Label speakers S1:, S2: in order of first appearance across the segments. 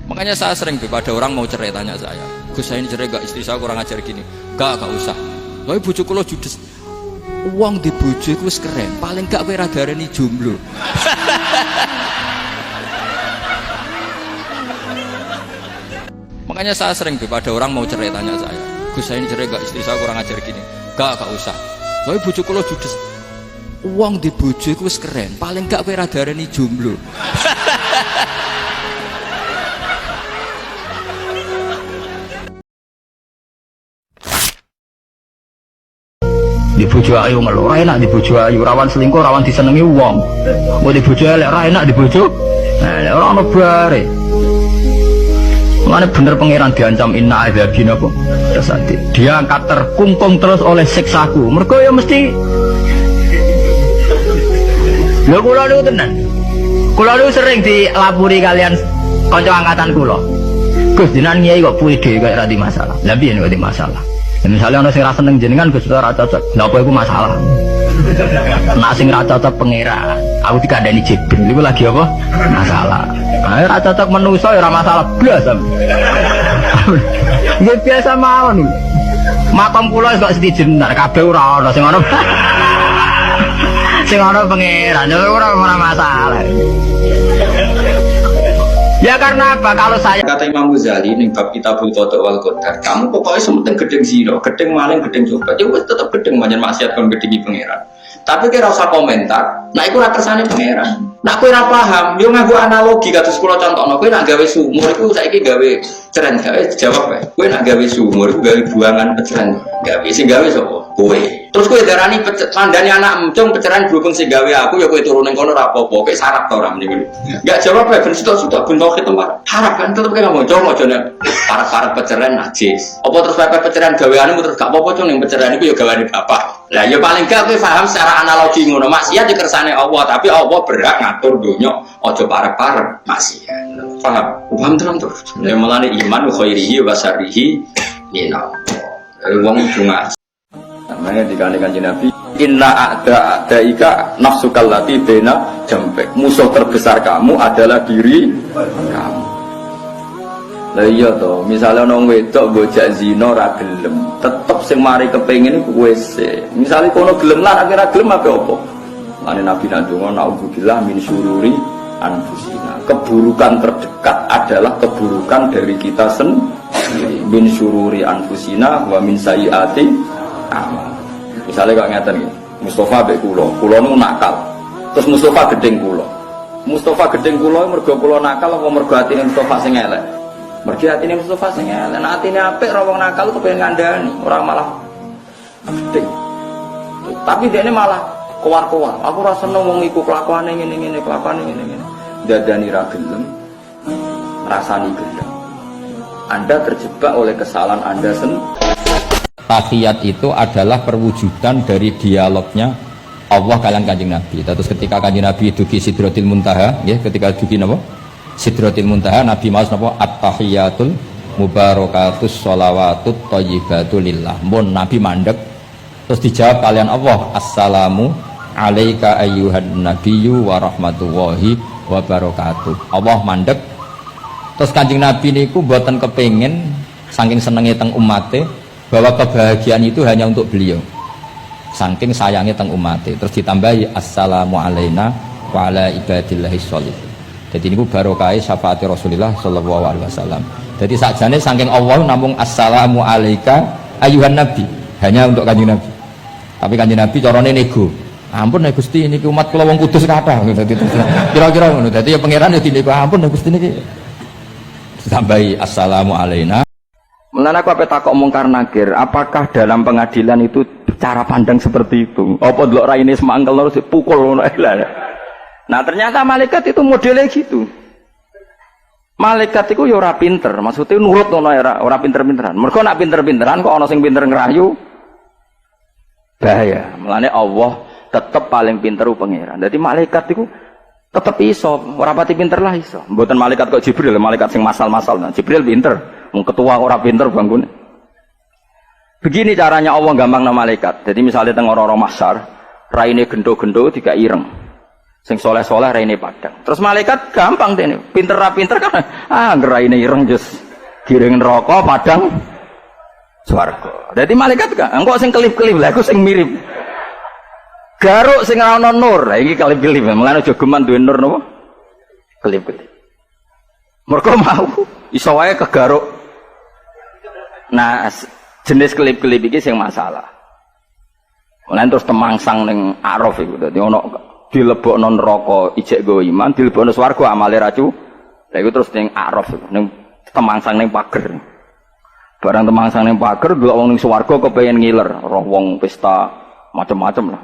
S1: Makanya saya sering pada orang mau cerai tanya saya, Gus saya ini cerai gak, istri saya kurang ajar gini. Gak usah. Tapi bojo kula judes. Uang di bojo itu keren. Paling gak kowe ra darani jomblo. Makanya saya sering pada orang mau cerai tanya saya, Gus saya ini cerai gak, istri saya kurang ajar gini. Gak usah. Tapi bojo kula judes. Uang di bojo itu keren. Paling gak kowe ra darani jomblo.
S2: Di bojo ayu ngeluh, enak di bojo ayu, rawan selingkuh, rawan disenengi wong. Mau di bojo elek, enak di bojo. Nah, lek ora ono bare. Mana bener pangeran diancam inna adzabina kok. Terus dia angkat terkungkung terus oleh siksaku. Mergo ya mesti. Lha kula niku tenan. Kula niku sering dilapuri kalian kanca angkatan kula. Gus jenengan ngiyai kok puide kok ora di masalah. Lah piye nek di masalah? Ya, misalnya orang sing ra seneng jenengan Gus ora cocok. Lha apa iku masalah? Nak sing ra cocok pangeran. Aku dikandani Jibril iku lagi apa? Masalah. Nah, ra cocok manusa ya ora masalah blas. Ya biasa mawon. Makom kula kok sedijenar kabeh ora ana sing ana. Sing ana pangeran ora masalah. Ya karena apa? Kalau saya
S3: kata Imam Ghazali ning bab Kitabul Qada wal Qadar, kamu pokoknya sementing gedeng zina, gedeng maling, gedeng coba, ya wis tetep gedeng manjen maksiat kon gedhengi pangeran. Tapi kira usah komentar, nah iku ora kersane pangeran. Nah kowe ora paham, yo nganggo analogi kados kula contohno, kowe nak gawe sumur iku saiki gawe ceren gawe jawab wae. Kowe nak gawe sumur iku gawe buangan peceren, gawe sing gawe sapa? Kowe. Terus kowe darani mandani anak emcung peceran berhubung sing gawe aku ya kowe turun ning kono ora apa-apa, kowe sarap ta ora mrene. Enggak jawab wae ben sudah bentuk tempat. Harap kan tetep kowe ngomong mojone para peceran najis. Apa terus pepe peceran gaweanmu terus gak apa-apa cung ning peceran iku ya gaweane bapak. Lah ya paling gak kowe paham secara analogi ngono. Maksiat dikersane Allah, tapi Allah berhak ngatur donya aja parek-parek maksiat. Paham terus. Ya mulane iman khairihi wa syarrihi minallah. Wong jungas. Namanya dikandalkan Nabi inna a'daika nafsukal lati bena jambek, musuh terbesar kamu adalah diri kamu. Lah iya to, misalnya nang wedok bojak zina ra gelem, tetep sing mari kepengin iku kowe sik. Misale kono gelem lan ora gelem apa? Mane Nabi nandungo naudzubillah min syururi anfusina. Keburukan terdekat adalah keburukan dari kita sendiri. Min syururi anfusina wa min sayyiati amal. Misalnya kok ngeten iki, Mustafa mbek kula niku nakal. Terus Mustafa gedeng kula. Mustafa gedeng kula mergo kula nakal apa mergo atine Mustafa sing elek? Mergo atine Mustafa sing elek. Nek atine apik ora wong nakal kepengin ngandani, ora malah gedeng. Tapi dekne malah kowar-kowar. Aku ora seneng wong iku kelakuane ngene-ngene, kelakuane ngene-ngene. Dadani ra gelem, rasani gelem. Anda terjebak oleh kesalahan Anda sendiri.
S1: Tahiyat itu adalah perwujudan dari dialognya Allah kalian Kanjeng Nabi. Terus ketika Kanjeng Nabi dugi Sidratil Muntaha, ya, ketika dugi napa? Sidratil Muntaha, Nabi maos napa? At-tahiyatul mubarakatus sholawatut thayyibatul lillah. Mun Nabi mandek terus dijawab kalian Allah, assalamu alayka ayyuhan nabiyyu wa rahmatullahi wa barakatuh. Allah mandek. Terus Kanjeng Nabi niku mboten kepengin saking senenge teng umate bahwa kebahagiaan itu hanya untuk beliau, saking sayangnya teng umate. Terus ditambahi assalamu alaina wa ala ibadillahi sholihin. Jadi ini barokah syafaati Rasulullah sallallahu alaihi wasallam. Jadi sakjane saking Allah namung assalamu alaika ayuhan nabi, hanya untuk Kanjeng Nabi. Tapi Kanjeng Nabi carane nego. Ampun nek Gusti niki umat kula wong kudus kathah. Kira-kira ngono. Dadi ya pangeran ya dinego ampun nek Gusti niki. Ditambahi assalamu alaina.
S2: Mulane aku ape takok mungkar nakir, apakah dalam pengadilan itu cara pandang seperti itu? Apa delok raine semangkel terus dipukul ngono ae lah. Nah, ternyata malaikat itu modelnya gitu. Malaikat itu ya ora pinter, maksudnya nurut ngono ora pinter-pinteran. Mergo nak pinter-pinteran kok ana sing pinter ngerayu bahaya. Mulane Allah tetep paling pinter pangeran. Dadi malaikat itu tetep iso, ora pati pinter lah iso. Mboten malaikat kok Jibril, malaikat sing masal-masal. Nah, Jibril pinter. Ketua orang pinter bangun. Begini caranya Allah gampang nama malaikat. Jadi misalnya tengok orang mahsyar, raine gendo-gendo tiga ireng.
S1: Sing soleh-soleh raine padang. Terus malaikat gampang dene, pinter kan ngeraine ireng jus giring neraka padang swarga. Dadi malaikat gak engko sing kelip-kelip lha iku sing mirip. Garuk sing ora ana nur, iki kelip-kelip. Mulane aja geman duwe nur napa? Kelip-kelip. Mergo mau iso wae kegaruk. Nah, jenis kelip-kelip iki sing masalah. Mulane terus temangsang ning Araf iku dadi ana dilebokno neraka ijek go iman, dilebokno swarga amale racu. Lha iku terus ning Araf ning temangsang ning pager. Barang temangsang ning pager delok wong ning swarga kepengin ngiler, roh wong pesta macam-macam lah.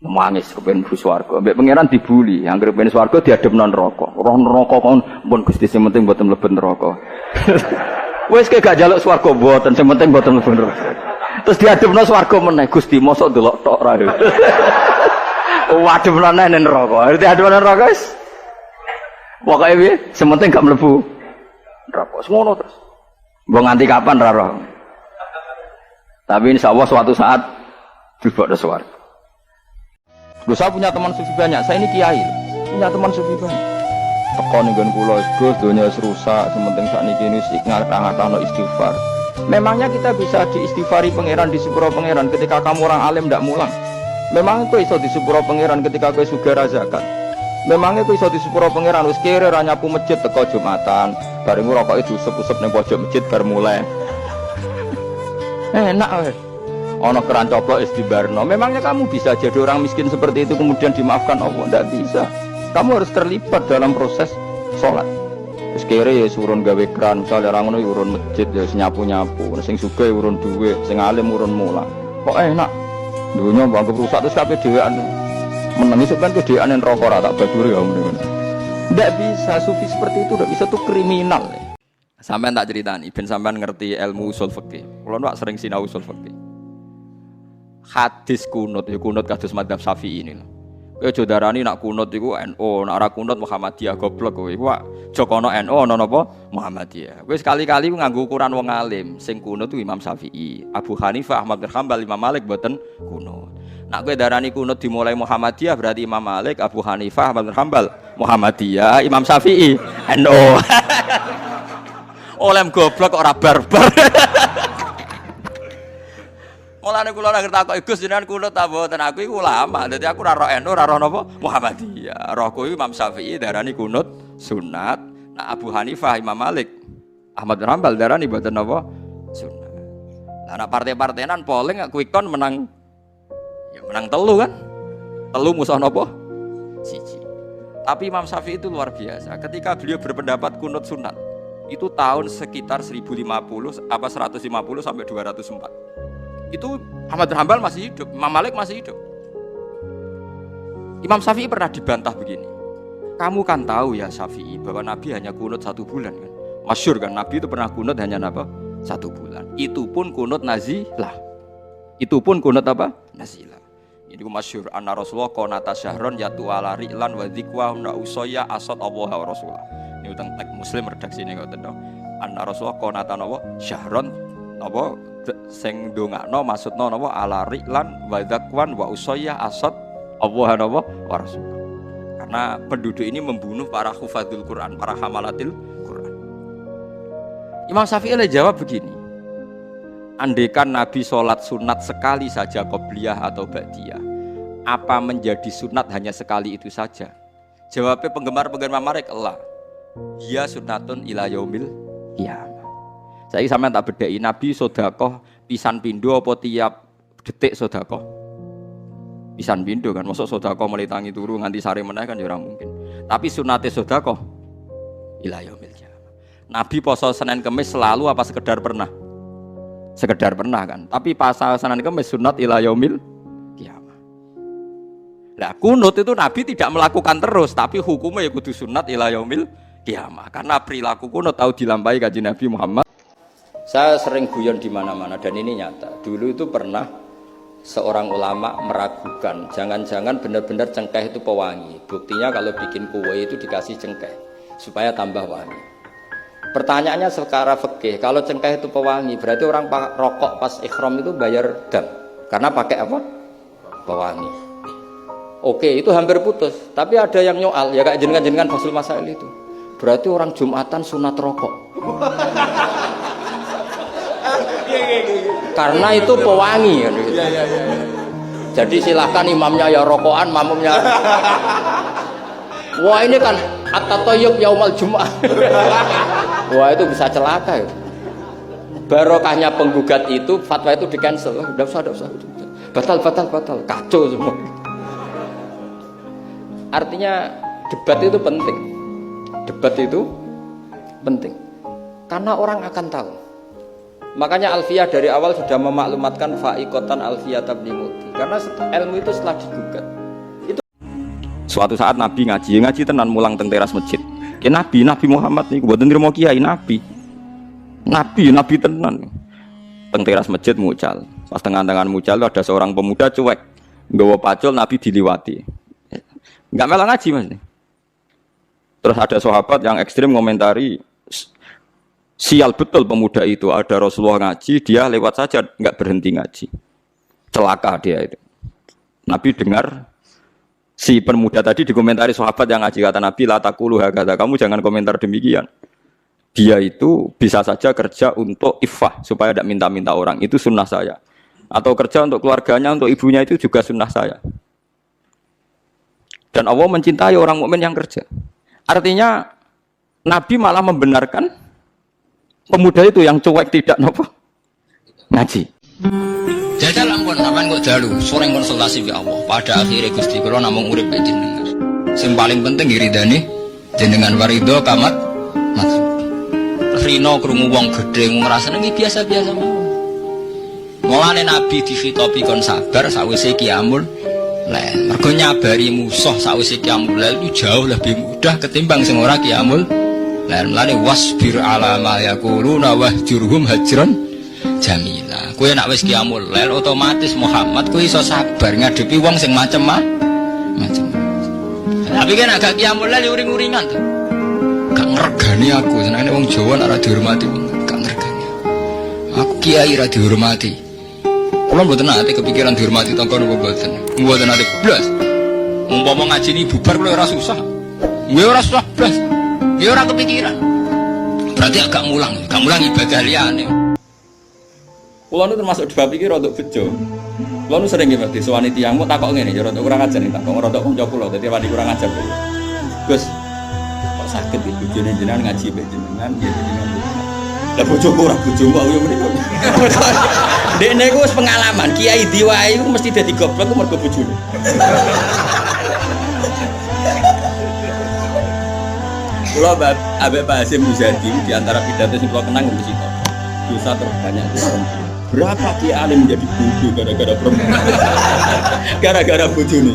S1: Nangis kepengin mlebu swarga. Mbek pangeran dibuli, anggere kepengin swarga diadepno neraka. Roh neraka kon pun Gusti sing penting mboten mlebu neraka. Wis ke gak njaluk swarga mboten, sing penting mboten mlebu neraka. Terus diadepno swarga meneh, Gusti mosok delok tok ra. Waduh meneh ning neraka. Arti adepno neraka wis. Pokoke piye? Sing penting gak mlebu neraka. Semono terus. Mbok nganti kapan ra roh. Tapi insyaallah suatu saat dibokno swarga. Saya punya teman sufi banyak, saya ini kiai, punya teman sufi banyak. Tekon nggon kula Gus, donya wis rusak, sementing sakniki wis ngarang-arangno istighfar. Memangnya kita bisa diistighfari pangeran, disepuro pangeran ketika kamu orang alim ndak mulang? Memang itu iso disepuro pangeran ketika kowe sugih ra zakat? Memang itu iso disepuro pangeran wis kere ra nyapu masjid teko Jumatan, bareng rokoke diusep-usep ning pojok masjid bar mulai. Enak weh. Ono keran coplok istibarno. Memangnya kamu bisa jadi orang miskin seperti itu kemudian dimaafkan Allah? Tidak bisa. Kamu harus terlibat dalam proses sholat. Terus kira ya urun gawe keran, misalnya orang itu urun masjid ya nyapu-nyapu, sing sugih urun duit, sing alim urun mulang. Kok enak? Dunia bangga rusak terus kabeh dhewean. Menengi sampean kedean ning neraka ora tak baduri ya mrene. Tidak bisa, sufi seperti itu tidak bisa, itu kriminal. Sampean tak ceritani ben sampean ngerti ilmu usul fikih. Kulo nak sering sinau usul fikih. Hadis kunut, ya kunut kados madzhab Syafi'i ini. Kowe aja darani nak kunut iku NU, nak ora kunut Muhammadiyah goblok kowe. Iku Joko ana NU ana napa Muhammadiyah. Kowe sekali-kali nganggo ukuran wong alim, sing kunut itu Imam Syafi'i, Abu Hanifah, Ahmad bin Hanbal, Imam Malik mboten kunut. Nak kowe darani kunut dimulai Muhammadiyah berarti Imam Malik, Abu Hanifah, Ahmad bin Hanbal, Muhammadiyah, Imam Syafi'i, NU. Oleh goblok ora barbar. Mulane kula nang takok Gus jenengan kunut ta mboten, aku iku ulama. Dadi aku ora roh NU, ora roh napa Muhammadiyah. Rohku iku Imam Syafi'i darani kunut sunat. Nah Abu Hanifah, Imam Malik, Ahmad bin Hanbal darani mboten napa sunat. Lah nek partai-partainan polling quick count menang ya menang telu kan? Telu musuh napa? Siji. Tapi Imam Syafi'i itu luar biasa. Ketika beliau berpendapat kunut sunat, itu tahun sekitar 1050 apa 150 sampai 204. Itu Ahmad bin Hanbal masih hidup, Imam Malik masih hidup. Imam Syafi'i pernah dibantah begini. Kamu kan tahu ya Syafi'i bahwa Nabi hanya kunut 1 bulan kan? Masyhur kan Nabi itu pernah kunut hanya apa? 1 bulan. Itu pun kunut nazilah. Itu pun kunut apa? Nazilah. Ini masyhur anna Rasulullah qanata syahron yatu ala ri'lan wa dzikwa na usaya asad Allah wa Rasulullah. Ini utang teks Muslim redaksi ini ngoten to. Anna Rasulullah qanata napa? Syahron napa? Sing ndongakno maksudna napa ala ri'lan wa dzakwan wa usaya asad Allah napa wa Rasul. Karena penduduk ini membunuh para hufadzul Quran, para hamalatil Quran. Imam Syafi'i jawab begini. Andaikan Nabi sholat sunat sekali saja qobliyah atau ba'diyah, apa menjadi sunat hanya sekali itu saja? Jawabnya penggemar-penggemar Malik Allah. Dia sunatun ila yaumil qiyamah. Saya sampean tak bedheki Nabi sedekah pisan pindho apa tiap detik sedekah. Pisan pindho kan mosok sedekah mulai tangi turu nganti sare meneh kan ya ora mungkin. Tapi sunate sedekah ila yaumil qiyamah. Nabi poso Senin Kamis selalu apa sekedar pernah? Sekedar pernah kan. Tapi pas Senin Kamis sunat ila yaumil qiyamah. Lah kunut itu Nabi tidak melakukan terus, tapi hukumnya ya kudu sunat ila yaumil qiyamah. Karena perilaku kunut tahu dilampahi kanjeng Nabi Muhammad. Saya sering guyon di mana-mana dan ini nyata. Dulu itu pernah seorang ulama meragukan, jangan-jangan benar-benar cengkeh itu pewangi. Buktinya kalau bikin kue itu dikasih cengkeh supaya tambah wangi. Pertanyaannya secara fikih, kalau cengkeh itu pewangi, berarti orang rokok pas ikhram itu bayar dam karena pakai apa? Pewangi. Oke, itu hampir putus. Tapi ada yang nyoal, ya kayak jenengan Basul Masail itu. Berarti orang Jumatan sunat rokok. Karena itu pewangi kan. Jadi silahkan imamnya ya rokokan, makmumnya. Wah ini kan at-tatayyub yaumal Jum'ah. Wah itu bisa celaka ya. Barokahnya penggugat itu, fatwa itu di-cancel. Udah usah. Batal. Kacau semua. Artinya debat itu penting. Debat itu penting. Karena orang akan tahu. Makanya Alfiyah dari awal sudah memaklumatkan fa'iqatan Alfiyah tabnimuti. Karena ilmu itu setelah digugat. Itu suatu saat Nabi ngaji tenan mulang teng teras masjid. Ya Nabi Muhammad nih, buat nerimo kiai Nabi tenan. Teng teras masjid mucal. Pas tengah-tengah mucal ada seorang pemuda cuek, nggawa pacul, Nabi diliwati. Enggak malah ngaji Mas. Terus ada sahabat yang ekstrim komentari, sial betul pemuda itu, ada Rasulullah ngaji, dia lewat saja enggak berhenti ngaji. Celaka dia itu. Nabi dengar si pemuda tadi dikomentari sahabat yang ngaji, kata Nabi, la taqulu hakadha, kamu jangan komentar demikian. Dia itu bisa saja kerja untuk iffah supaya tidak minta-minta orang, itu sunnah saya. Atau kerja untuk keluarganya, untuk ibunya, itu juga sunnah saya. Dan Allah mencintai orang mukmin yang kerja. Artinya Nabi malah membenarkan pemuda itu yang cuek tidak nopo ngaji. Jajal ampun sampean kok dalu, sore konsultasi ke Allah. Pada akhirnya Gusti kula namung urip mek jenengan. Sing paling penting iridane jenengan warido kamat mat. Rino krungu wong gedhe ngrasane iki biasa-biasa mawon. Mulane Nabi difitopi kon sabar sawise qiyamul lail. Mergo nyabari musuh sawise qiyamul lail itu jauh lebih mudah ketimbang sing ora qiyamul lail. Mulane wasbir ala ma yaquluna wahjurhum hajran jamila. Kowe nek wis qiyamul lail otomatis Muhammad kowe iso sabar ngadepi wong sing macem-macem. Tapi kan agak qiyamul lail uring-uringan to. Gak ngergani aku, senengane wong Jawa nek ora dihormati gak ngergani. Aku kiai ora dihormati. Kula mboten nate kepikiran dihormati tangga napa mboten. Mboten nate blas. Umpama ngaji ni bubar kula ora susah. Nggih ora susah blas. Ya ora kepikiran. Berarti agak mulang ibadah liyane. Kula nu termasuk dibab iki rodok bejo. Kula nu sering nggih disowani tiyang mok takok ngene ya rodok kurang ajar nih takok rodok kanca kula dadi wani kurang ajar. Gus kok sakit iki bojone jenengan ngaji mbek jenengan nggih jenengan. Lah bojoku ora bojomu aku yo mriko. Dekne iku wis pengalaman, kiai diwae iku mesti dadi goblok ku mergo bojone. Kula Habib Hasyim Muzadi di antara pidato sing kula kenang mesti to. Dosa terbanyak itu perempuan. Berapa kiai alim menjadi bodoh gara-gara perempuan? Gara-gara bojone.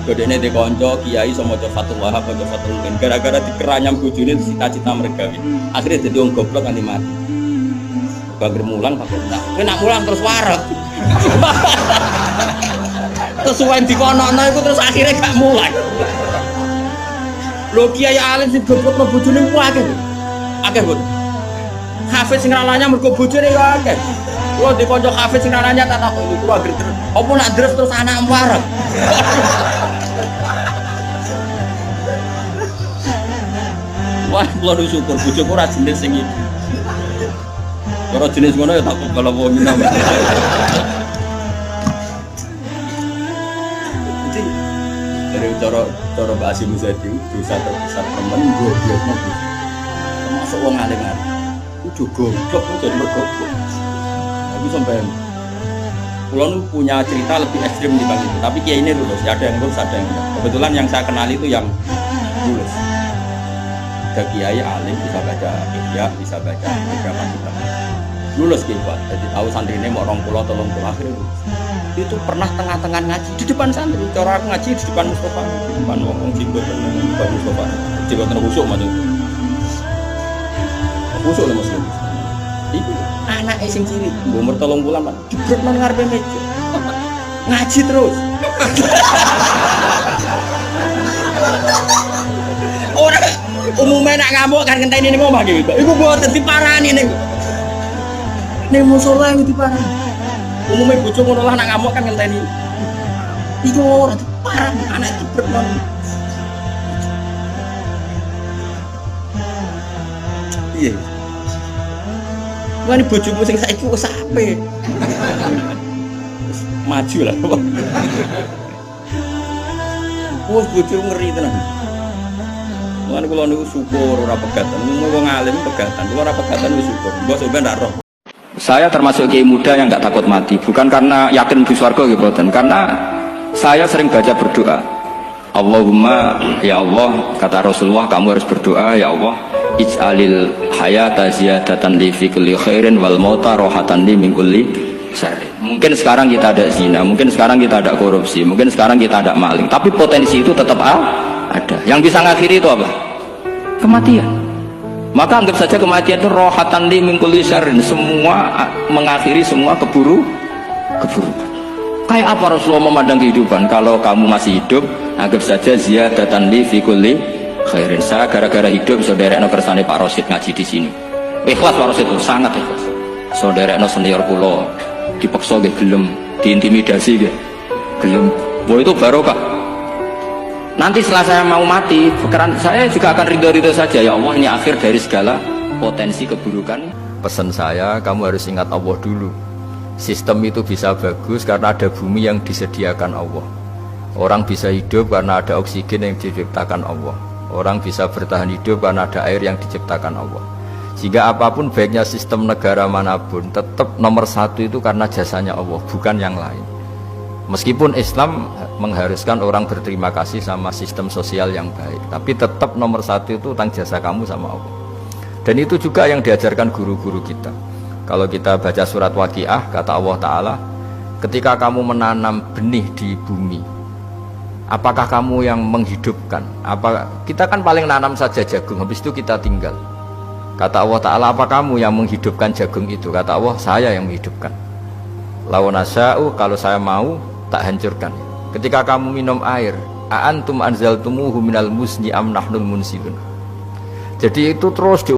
S1: Godene di kanca kiai sama maca Fathul Wahab atau Fathul Muin gara-gara dikeranyam bojone cita-cita mergawe. Akhirnya jadi wong goblok nganti mati. Bagir mulang pakai tak. Kowe nak mulang terus wareg. Terus suwen dikonokno iku terus akhirnya gak mulang. Lho kiai alim sing goblokno bojone ku akeh. Akeh, Bu. Hafiz sing rananya mergo bojone yo akeh. Kulo di kanca hafiz sing rananya tak takok iku kulo anggere terus. Apa nak deres terus anak wareg. Wah, kulo syukur bojoku ora jenis sing iki. Ora jenis ngono ya tak kalau wong minam. Jadi dari cara Mbak Hasyim Muzadi dosa terbesar perempuan goblokno. Termasuk wong alim-alim. Udah goblok jadi bergoblok. Aku sampean. Kulo punya cerita lebih ekstrim dibanding itu. Tapi kiai ini lulus, ya ada yang lulus, ada yang enggak. Kebetulan yang saya kenal itu yang lulus. Ada kiai alim bisa baca Ihya, bisa baca beberapa kitab. Lulus kiai buat. Jadi tahu santri ini mau 20 atau 30 akhirnya lulus. Itu pernah tengah-tengah ngaji di depan santri. Cara aku ngaji di depan Mustafa, di depan wong jinggot dan depan Mustafa. Jinggot dan khusyuk macam itu. Khusyuk lah muslim. Itu anak sing cilik, umur 3 bulan Pak. Jebrot nang ngarepe meja. Ngaji terus. Ora umumnya nak ngamuk kan ngenteni ning omah iki. Iku mboten diparani ning. Ning musala iki diparani. Umumnya bojo ngono lah nak ngamuk kan ngenteni. Iku ora
S3: parah anak itu bermon. Iya. Wah ini bojomu sing saiki wis apik. Maju lah. Wah bojomu ngeri tenan. Mulane kula niku syukur ora pegatan. Wong alim pegatan. Kula ora pegatan wis syukur. Mbok sampean ndak roh. Saya termasuk kiai muda yang nggak takut mati, bukan karena yakin di surga gitu, karena saya sering baca berdoa. Allahumma, ya Allah, kata Rasulullah, kamu harus berdoa, ya Allah, ij'alil hayata ziyadatan li fi kulli khairin wal mauta rohatan li min kulli syarrin. Mungkin sekarang kita ada zina, mungkin sekarang kita ada korupsi, mungkin sekarang kita ada maling, tapi potensi itu tetap ada. Yang bisa ngakhiri itu apa? Kematian. Maka anggap saja kematian itu rohatan li min kulli syarrin, semua mengakhiri semua keburukan. Kayak apa Rasulullah memandang kehidupan? Kalau kamu masih hidup, anggap saja ziyadatan li fi kulli khairin. Saya gara-gara hidup saudaranya kersane Pak Rosid ngaji di sini. Ikhlas Pak Rosid itu sangat ikhlas. Saudaranya senior kula dipaksa nggih gelem, diintimidasi nggih gelem. Wah itu barokah. Nanti setelah saya mau mati, pikiran saya juga akan ridho-ridho saja. Ya Allah, ini akhir dari segala potensi keburukan. Pesan saya, kamu harus ingat Allah dulu. Sistem itu bisa bagus karena ada bumi yang disediakan Allah. Orang bisa hidup karena ada oksigen yang diciptakan Allah. Orang bisa bertahan hidup karena ada air yang diciptakan Allah. Sehingga apapun baiknya sistem negara manapun, tetap nomor satu itu karena jasanya Allah, bukan yang lain. Meskipun Islam mengharuskan orang berterima kasih sama sistem sosial yang baik, tapi tetap nomor satu itu tentang jasa kamu sama Allah. Dan itu juga yang diajarkan guru-guru kita. Kalau kita baca surat Waqiah, kata Allah Ta'ala, ketika kamu menanam benih di bumi, apakah kamu yang menghidupkan? Kita kan paling nanam saja jagung, habis itu kita tinggal. Kata Allah Ta'ala, apa kamu yang menghidupkan jagung itu? Kata Allah, saya yang menghidupkan. Law nasya'u, kalau saya mau, tak hancurkan. Ketika kamu minum air, a antum anzaltumuhu minal muzni am nahnul munsilun. Jadi itu terus